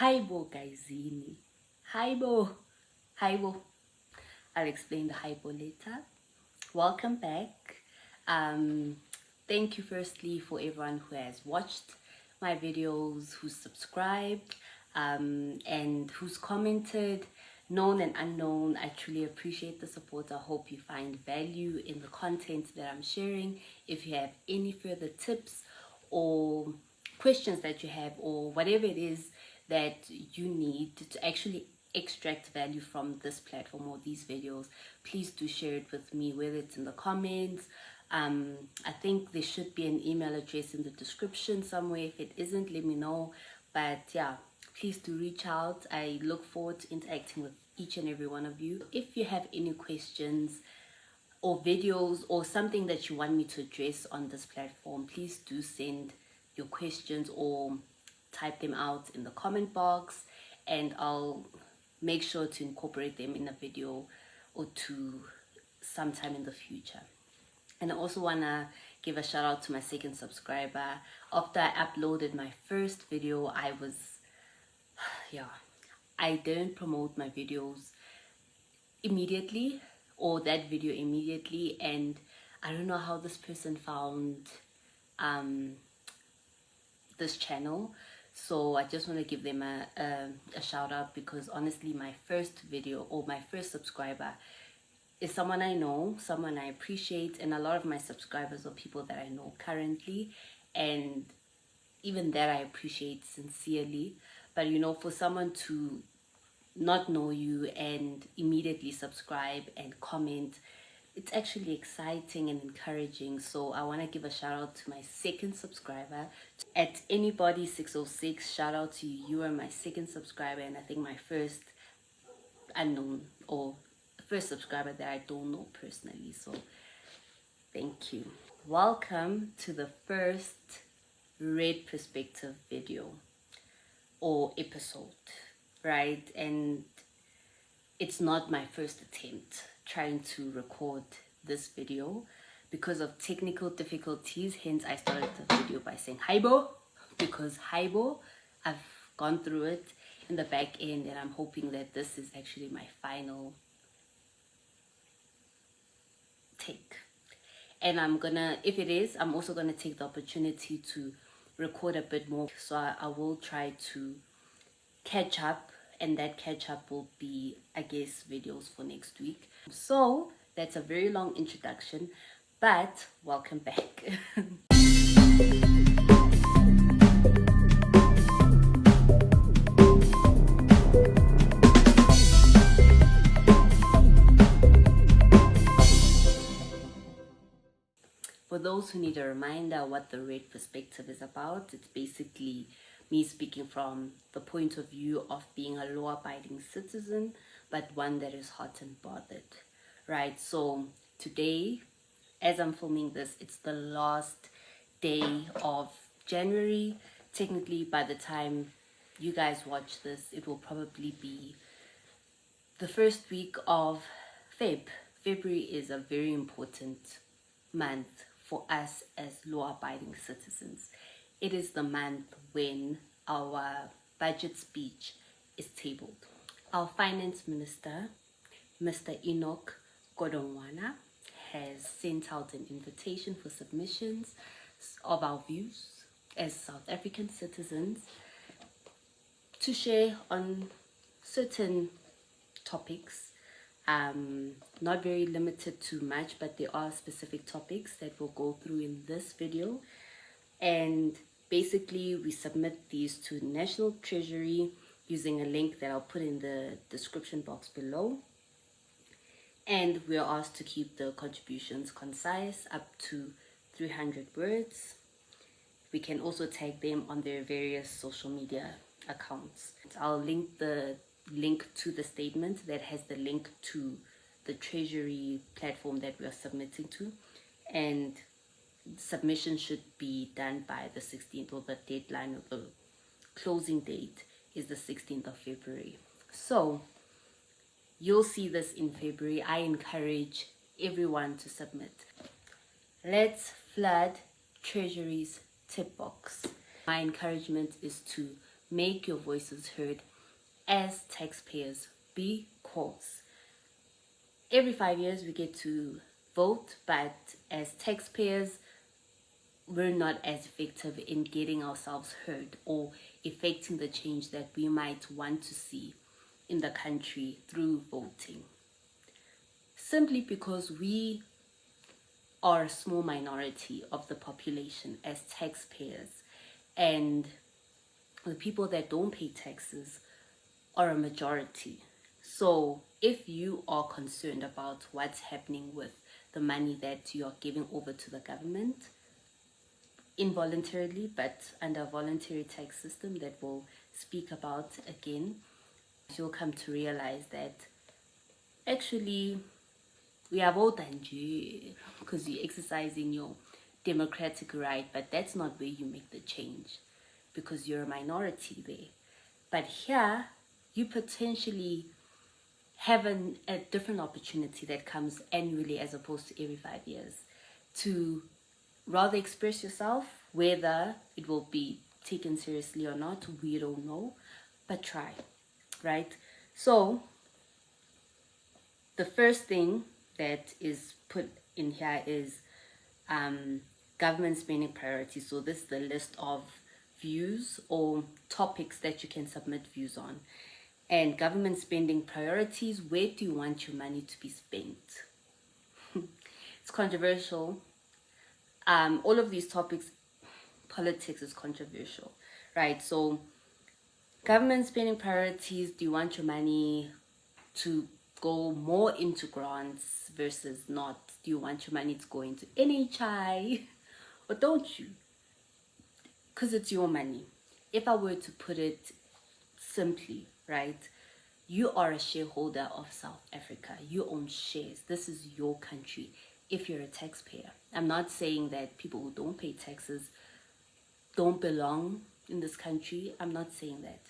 Haibo guysini. Haibo. Haibo. I'll explain the haibo later. Welcome back. Thank you firstly for everyone who has watched my videos, who's subscribed, and who's commented, known and unknown. I truly appreciate the support. I hope you find value in the content that I'm sharing. If you have any further tips or questions that you have, or whatever it is that you need to actually extract value from this platform or these videos, please do share it with me, whether it's in the comments. I think there should be an email address in the description somewhere. If it isn't, let me know. But yeah, please do reach out. I look forward to interacting with each and every one of you. If you have any questions or videos or something that you want me to address on this platform, please do send your questions or type them out in the comment box, and I'll make sure to incorporate them in a video or two sometime in the future. And I also want to give a shout out to my second subscriber. After I uploaded my first video, I didn't promote my videos immediately, or that video immediately, and I don't know how this person found this channel. So I just want to give them a shout out, because honestly my first video or my first subscriber is someone I know, someone I appreciate, and a lot of my subscribers are people that I know currently, and even that I appreciate sincerely. But you know, for someone to not know you and immediately subscribe and comment, it's actually exciting and encouraging. So I want to give a shout out to my second subscriber at anybody606. Shout out to you. You are my second subscriber, and I think my first unknown or first subscriber that I don't know personally. So thank you. Welcome to the first Red Perspective video or episode, right? And it's not my first attempt trying to record this video because of technical difficulties. Hence I started the video by saying haibo, because haibo, I've gone through it in the back end, and I'm hoping that this is actually my final take. And if it is, I'm also gonna take the opportunity to record a bit more. So I will try to catch up, and that catch up will be, I guess, videos for next week. So that's a very long introduction, but welcome back. For those who need a reminder what the Red Perspective is about, it's basically me speaking from the point of view of being a law-abiding citizen, but one that is hot and bothered, right? So today, as I'm filming this, it's the last day of January. Technically, by the time you guys watch this, it will probably be the first week of Feb. February is a very important month for us as law-abiding citizens. It is the month when our budget speech is tabled. Our finance minister, Mr. Enoch Godongwana, has sent out an invitation for submissions of our views as South African citizens to share on certain topics. Not very limited to much, but there are specific topics that we'll go through in this video. And basically we submit these to National Treasury using a link that I'll put in the description box below. And we're asked to keep the contributions concise, up to 300 words. We can also tag them on their various social media accounts. I'll link the link to the statement that has the link to the Treasury platform that we are submitting to, and submission should be done by the 16th, or the deadline of the closing date is the 16th of February. So you'll see this in February. I encourage everyone to submit. Let's flood Treasury's tip box. My encouragement is to make your voices heard as taxpayers, because every 5 years we get to vote, but as taxpayers, we're not as effective in getting ourselves heard or effecting the change that we might want to see in the country through voting. Simply because we are a small minority of the population as taxpayers, and the people that don't pay taxes are a majority. So if you are concerned about what's happening with the money that you are giving over to the government, involuntarily, but under a voluntary tax system that we'll speak about again, you'll come to realize that actually we have voted because you're exercising your democratic right, but that's not where you make the change because you're a minority there. But here, you potentially have a different opportunity that comes annually as opposed to every 5 years to rather express yourself. Whether it will be taken seriously or not, we don't know, but try, right? So the first thing that is put in here is government spending priorities. So this is the list of views or topics that you can submit views on. And government spending priorities, where do you want your money to be spent? It's controversial. All of these topics, politics is controversial, right? So government spending priorities, do you want your money to go more into grants versus not? Do you want your money to go into NHI or don't you? Because it's your money. If I were to put it simply, right, you are a shareholder of South Africa. You own shares. This is your country if you're a taxpayer. I'm not saying that people who don't pay taxes don't belong in this country. I'm not saying that.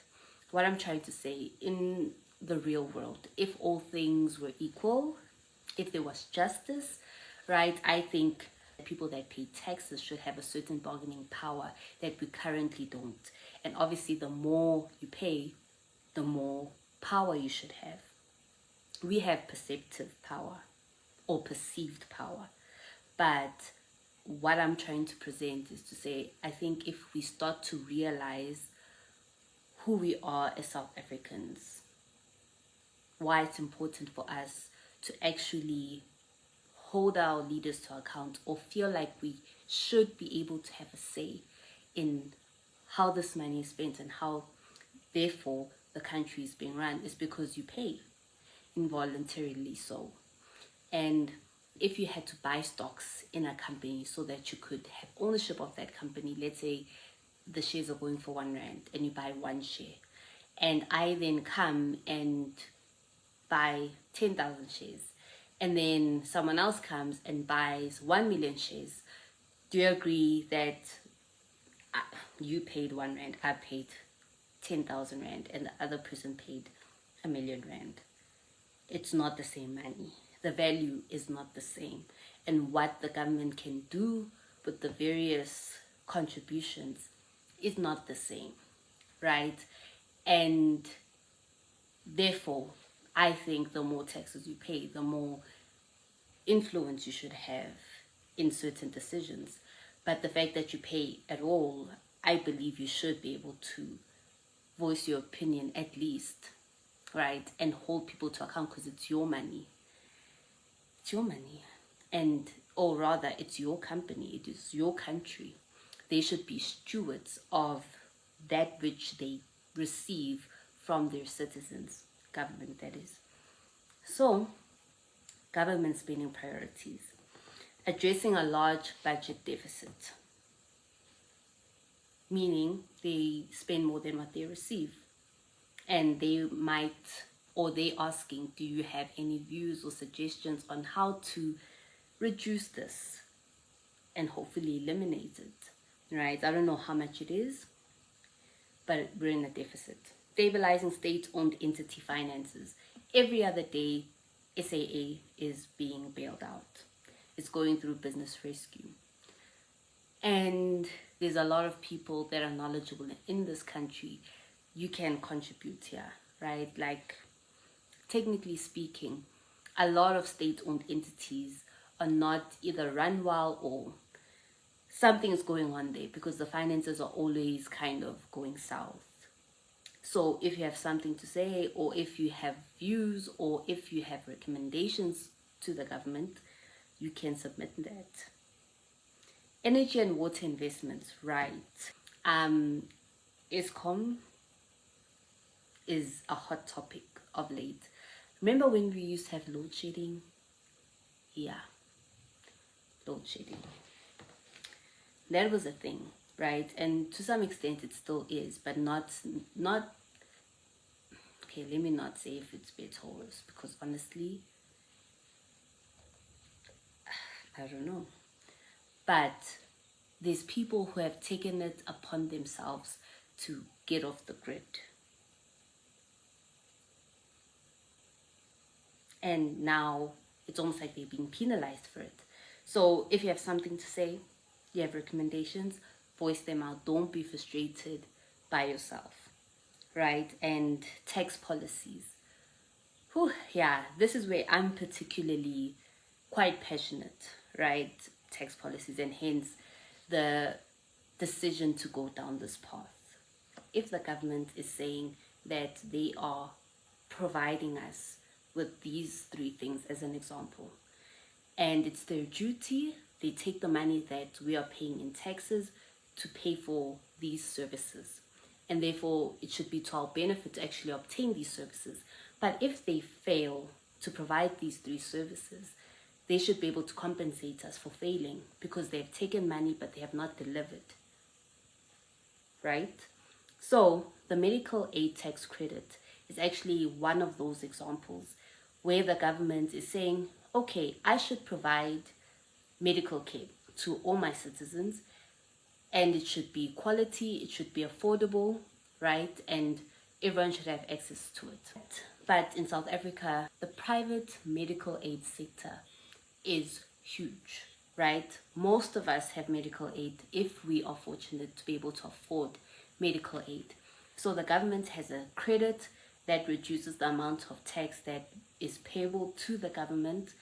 What I'm trying to say, in the real world, if all things were equal, if there was justice, right, I think people that pay taxes should have a certain bargaining power that we currently don't. And obviously, the more you pay, the more power you should have. We have perceptive power or perceived power. But what I'm trying to present is to say, I think if we start to realize who we are as South Africans, why it's important for us to actually hold our leaders to account or feel like we should be able to have a say in how this money is spent and how, therefore, the country is being run, is because you pay involuntarily so. And if you had to buy stocks in a company so that you could have ownership of that company, let's say the shares are going for R1 and you buy one share, and I then come and buy 10,000 shares, and then someone else comes and buys 1 million shares, do you agree that you paid R1, I paid 10,000 Rand, and the other person paid R1,000,000? It's not the same money. The value is not the same. And what the government can do with the various contributions is not the same, right? And therefore, I think the more taxes you pay, the more influence you should have in certain decisions. But the fact that you pay at all, I believe you should be able to voice your opinion at least, right? And hold people to account because it's your money. It's your money. And, or rather, it's your company. It is your country. They should be stewards of that which they receive from their citizens, government that is. So, government spending priorities. Addressing a large budget deficit, meaning they spend more than what they receive. And they might, or they asking, do you have any views or suggestions on how to reduce this and hopefully eliminate it, right? I don't know how much it is, but we're in a deficit. Stabilizing state-owned entity finances. Every other day, SAA is being bailed out. It's going through business rescue. And there's a lot of people that are knowledgeable in this country you can contribute here, right? Like, technically speaking, a lot of state-owned entities are not either run well or something is going on there because the finances are always kind of going south. So if you have something to say, or if you have views, or if you have recommendations to the government, you can submit that. Energy and water investments, right? ESCOM is a hot topic of late. Remember when we used to have load shedding? Yeah, load shedding. That was a thing, right? And to some extent it still is, but not okay, let me not say if it's better or worse, because honestly, I don't know. But there's people who have taken it upon themselves to get off the grid. And now it's almost like they're being penalized for it. So if you have something to say, you have recommendations, voice them out. Don't be frustrated by yourself, right? And tax policies. Whew, yeah, this is where I'm particularly quite passionate, right? Tax policies, and hence the decision to go down this path. If the government is saying that they are providing us with these three things as an example, and it's their duty, they take the money that we are paying in taxes to pay for these services, and therefore it should be to our benefit to actually obtain these services. But if they fail to provide these three services, they should be able to compensate us for failing, because they have taken money but they have not delivered, right? So the medical aid tax credit is actually one of those examples where the government is saying, okay, I should provide medical care to all my citizens, and it should be quality, it should be affordable, right? And everyone should have access to it. But in South Africa, the private medical aid sector is huge, right? Most of us have medical aid if we are fortunate to be able to afford medical aid. So the government has a credit that reduces the amount of tax that is payable to the government.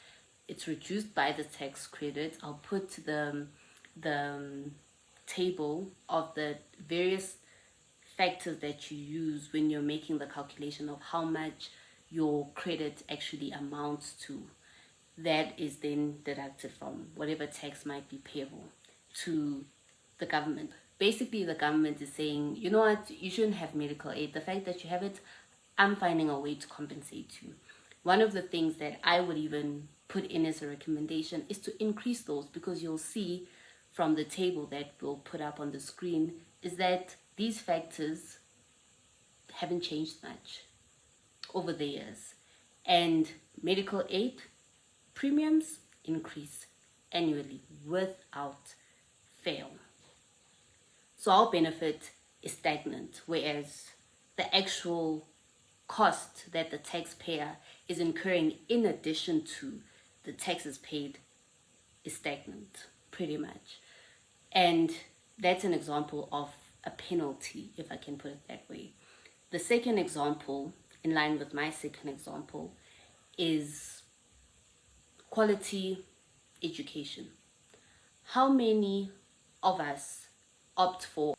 It's reduced by the tax credit. I'll put the table of the various factors that you use when you're making the calculation of how much your credit actually amounts to. That is then deducted from whatever tax might be payable to the government. Basically, the government is saying, you know what, you shouldn't have medical aid. The fact that you have it, I'm finding a way to compensate you. One of the things that I would even put in as a recommendation is to increase those, because you'll see from the table that we'll put up on the screen is that these factors haven't changed much over the years. And medical aid premiums increase annually without fail. So our benefit is stagnant, whereas the actual cost that the taxpayer is incurring in addition to the taxes paid is stagnant, pretty much. And that's an example of a penalty, if I can put it that way. The second example, in line with my second example, is quality education. How many of us opt for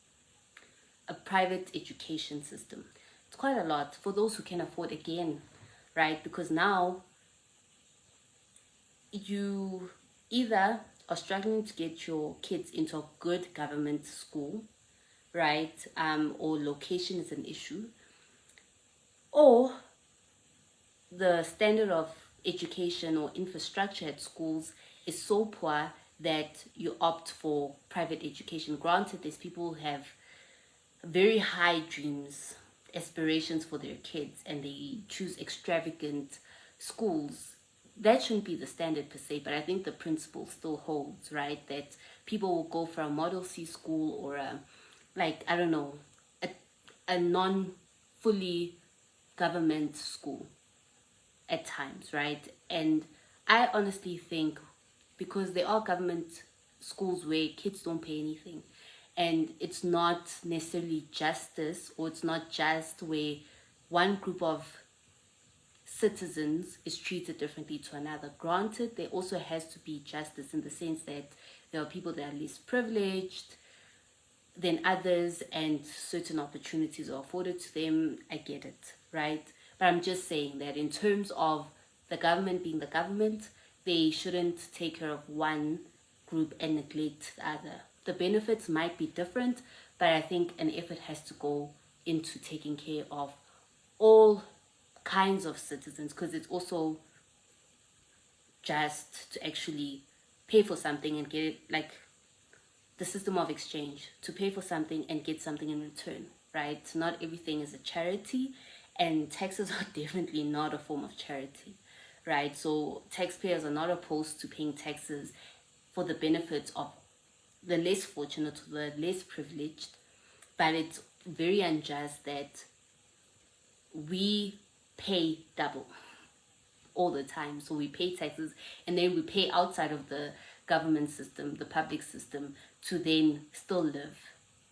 a private education system? It's quite a lot for those who can afford, again, right? Because now you either are struggling to get your kids into a good government school, right? Or location is an issue, or the standard of education or infrastructure at schools is so poor that you opt for private education. Granted, there's people who have very high dreams, aspirations for their kids, and they choose extravagant schools. That shouldn't be the standard per se, but I think the principle still holds, right? That people will go for a Model C school or a, like, I don't know, a non-fully government school at times, right? And I honestly think, because there are government schools where kids don't pay anything, And it's not necessarily justice, or it's not just where one group of citizens is treated differently to another. Granted, there also has to be justice in the sense that there are people that are less privileged than others and certain opportunities are afforded to them. I get it, right? But I'm just saying that in terms of the government being the government, they shouldn't take care of one group and neglect the other. The benefits might be different, but I think an effort has to go into taking care of all kinds of citizens, because it's also just to actually pay for something and get it, like the system of exchange, to pay for something and get something in return, right? Not everything is a charity, and taxes are definitely not a form of charity, right? So taxpayers are not opposed to paying taxes for the benefits of the less fortunate, the less privileged, but it's very unjust that we pay double all the time. So we pay taxes and then we pay outside of the government system, the public system, to then still live.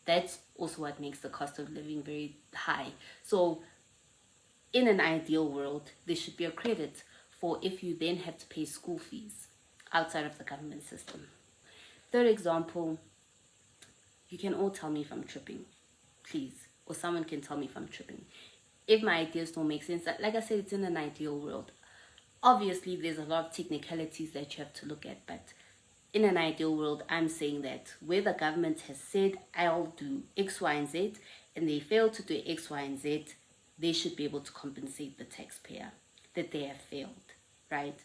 That's also what makes the cost of living very high. So in an ideal world, there should be a credit for if you then have to pay school fees outside of the government system. Third example, you can all tell me if I'm tripping, please, or someone can tell me if I'm tripping. If my ideas don't make sense, like I said, it's in an ideal world. Obviously, there's a lot of technicalities that you have to look at, but in an ideal world, I'm saying that where the government has said, I'll do X, Y, and Z, and they fail to do X, Y, and Z, they should be able to compensate the taxpayer that they have failed, right?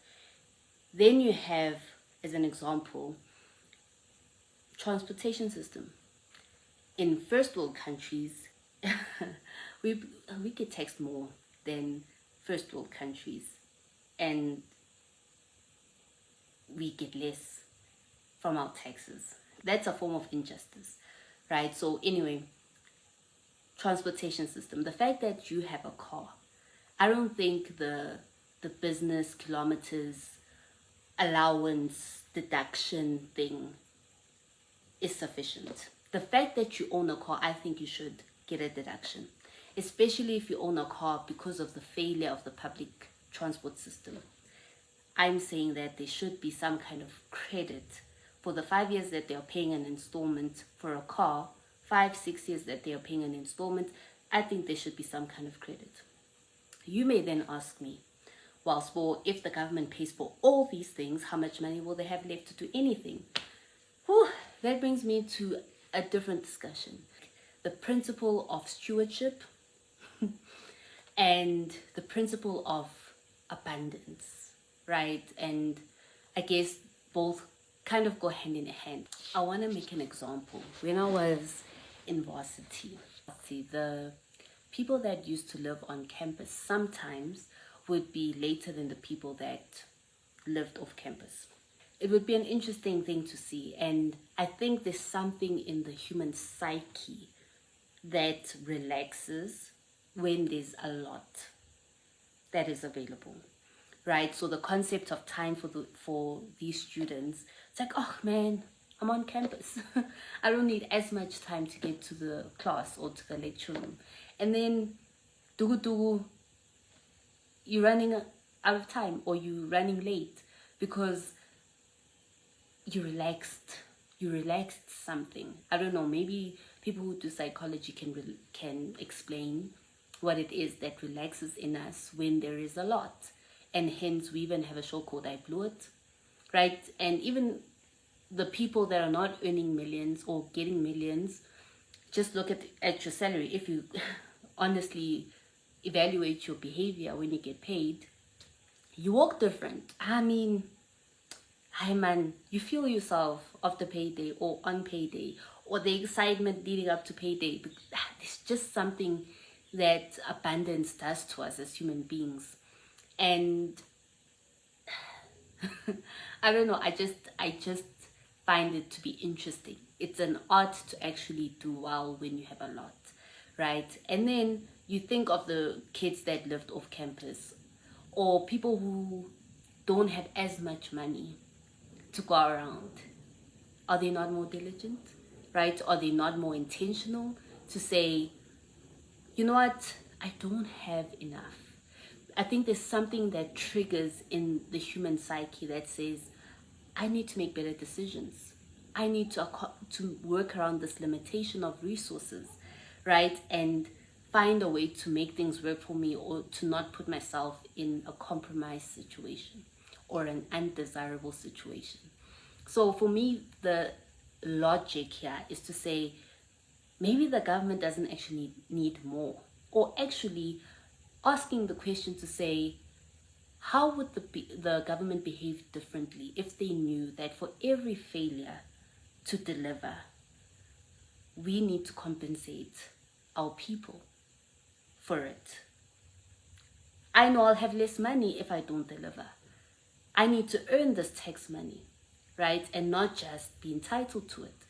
Then you have, as an example, transportation system. In first world countries, we get taxed more than first world countries, and we get less from our taxes. That's a form of injustice, right? So anyway, transportation system, the fact that you have a car, I don't think the business kilometers allowance deduction thing is sufficient. The fact that you own a car, I think you should get a deduction, especially if you own a car because of the failure of the public transport system. I'm saying that there should be some kind of credit for the 5 years that they are paying an installment for a car, 5-6 years that they are paying an installment. I think there should be some kind of credit. You may then ask me, well, for if the government pays for all these things, how much money will they have left to do anything? Whew, that brings me to a different discussion. The principle of stewardship and the principle of abundance, right? And I guess both kind of go hand in hand. I want to make an example. When I was in varsity, the people that used to live on campus sometimes would be later than the people that lived off campus. It would be an interesting thing to see, and I think there's something in the human psyche that relaxes when there's a lot that is available, right? So the concept of time for these students, it's like, oh man, I'm on campus. I don't need as much time to get to the class or to the lecture room. And then you're running out of time, or you're running late because you relaxed something. I don't know, maybe people who do psychology can explain what it is that relaxes in us when there is a lot. And hence we even have a show called I Blew It, right? And even the people that are not earning millions or getting millions, just look at your salary. If you honestly evaluate your behavior when you get paid, you walk different. I mean, hi man, you feel yourself after payday or on payday, or the excitement leading up to payday. It's just something that abundance does to us as human beings. And I don't know, I just find it to be interesting. It's an art to actually do well when you have a lot, right? And then you think of the kids that lived off campus, or people who don't have as much money to go around. Are they not more diligent? right? Are they not more intentional to say, you know what, I don't have enough? I think there's something that triggers in the human psyche that says, I need to make better decisions. I need to work around this limitation of resources, right? And find a way to make things work for me, or to not put myself in a compromised situation or an undesirable situation. So for me, the logic here is to say, maybe the government doesn't actually need more, or actually asking the question to say, how would the government behave differently if they knew that for every failure to deliver, we need to compensate our people for it? I know I'll have less money if I don't deliver. I need to earn this tax money, right? And not just be entitled to it.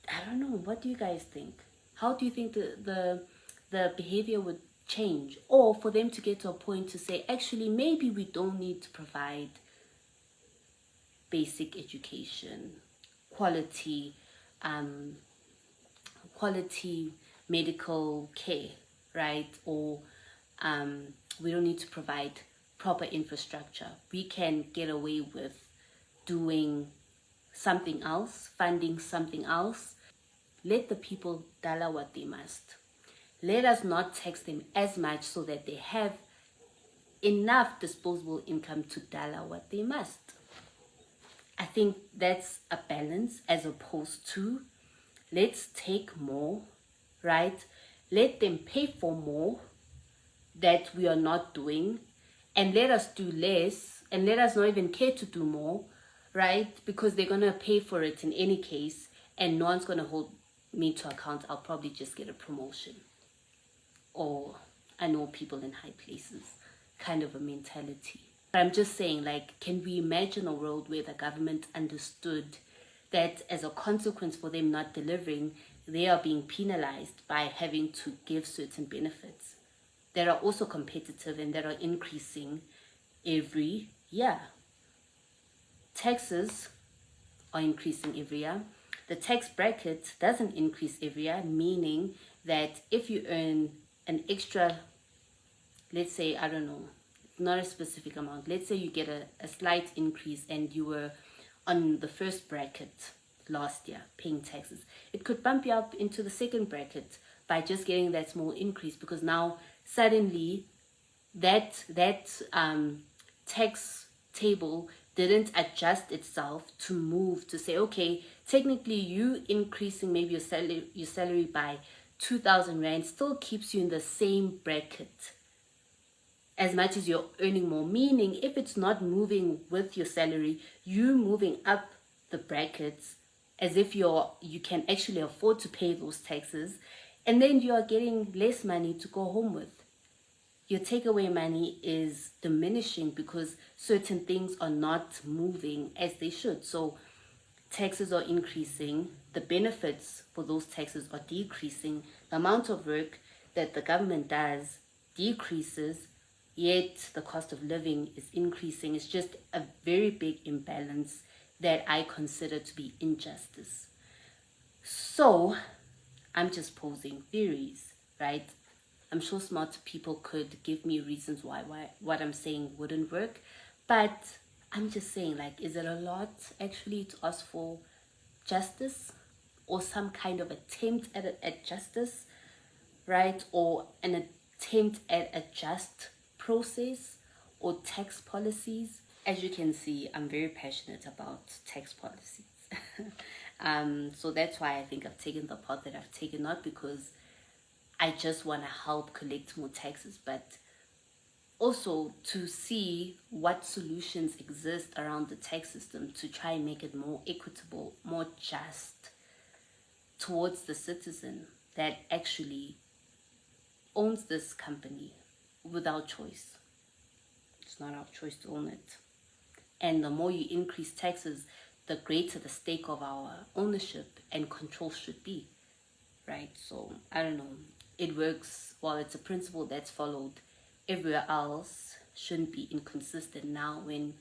I don't know. What do you guys think? How do you think the behavior would change? Or for them to get to a point to say, actually, maybe we don't need to provide basic education, quality, quality medical care, right? Or we don't need to provide proper infrastructure. We can get away with doing something else, funding something else. Let the people dollar what they must. Let us not tax them as much so that they have enough disposable income to dollar what they must. I think that's a balance, as opposed to let's take more, right? Let them pay for more that we are not doing, and let us do less, and let us not even care to do more, right? Because they're going to pay for it in any case, and no one's going to hold me to account. I'll probably just get a promotion, or I know people in high places, kind of a mentality. But I'm just saying, like, can we imagine a world where the government understood that as a consequence for them not delivering, they are being penalized by having to give certain benefits that are also competitive and that are increasing every year? Taxes are increasing every year. The tax bracket doesn't increase every year, meaning that if you earn an extra, let's say, I don't know, not a specific amount, let's say you get a slight increase and you were on the first bracket last year paying taxes, it could bump you up into the second bracket by just getting that small increase, because now suddenly that tax table didn't adjust itself to move to say, okay, technically you increasing maybe your salary by 2,000 rand still keeps you in the same bracket as much as you're earning more. Meaning, if it's not moving with your salary, you moving up the brackets as if you can actually afford to pay those taxes, and then you are getting less money to go home with. Your takeaway money is diminishing because certain things are not moving as they should. So taxes are increasing, the benefits for those taxes are decreasing, the amount of work that the government does decreases, yet the cost of living is increasing. It's just a very big imbalance that I consider to be injustice. So I'm just posing theories, right? I'm sure smart people could give me reasons why what I'm saying wouldn't work, but I'm just saying, like, is it a lot actually to ask for justice, or some kind of attempt at justice, right? Or an attempt at a just process or tax policies? As you can see, I'm very passionate about tax policies. So that's why I think I've taken the path that I've taken, not because I just want to help collect more taxes, but also to see what solutions exist around the tax system to try and make it more equitable, more just towards the citizen that actually owns this company without choice. It's not our choice to own it. And the more you increase taxes, the greater the stake of our ownership and control should be, right? So I don't know. It works. Well, it's a principle that's followed everywhere else. Shouldn't be inconsistent now when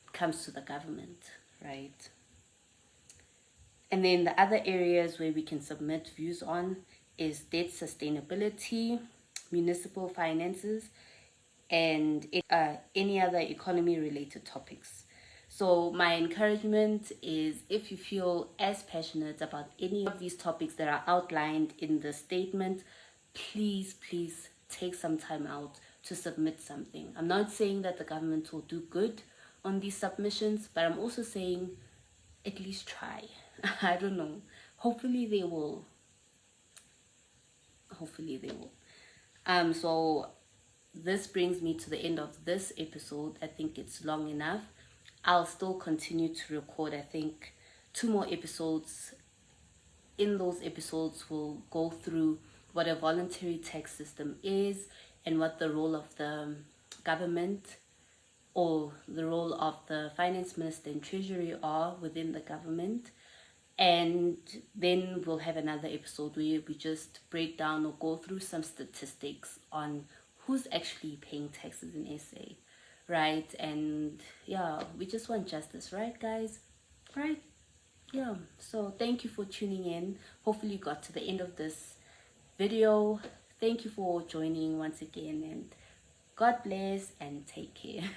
it comes to the government, right? And then the other areas where we can submit views on is debt sustainability, municipal finances, and any other economy related topics. So my encouragement is, if you feel as passionate about any of these topics that are outlined in the statement, please take some time out to submit something. I'm not saying that the government will do good on these submissions, but I'm also saying at least try. I don't know. Hopefully they will. Hopefully they will. So this brings me to the end of this episode. I think it's long enough. I'll still continue to record, I think, 2 more episodes. In those episodes, we'll go through what a voluntary tax system is and what the role of the government or the role of the finance minister and treasury are within the government. And then we'll have another episode where we just break down or go through some statistics on who's actually paying taxes in SA, right? And yeah, we just want justice, right, guys? Right? Yeah. So thank you for tuning in. Hopefully you got to the end of this video. Thank you for joining once again, and God bless and take care.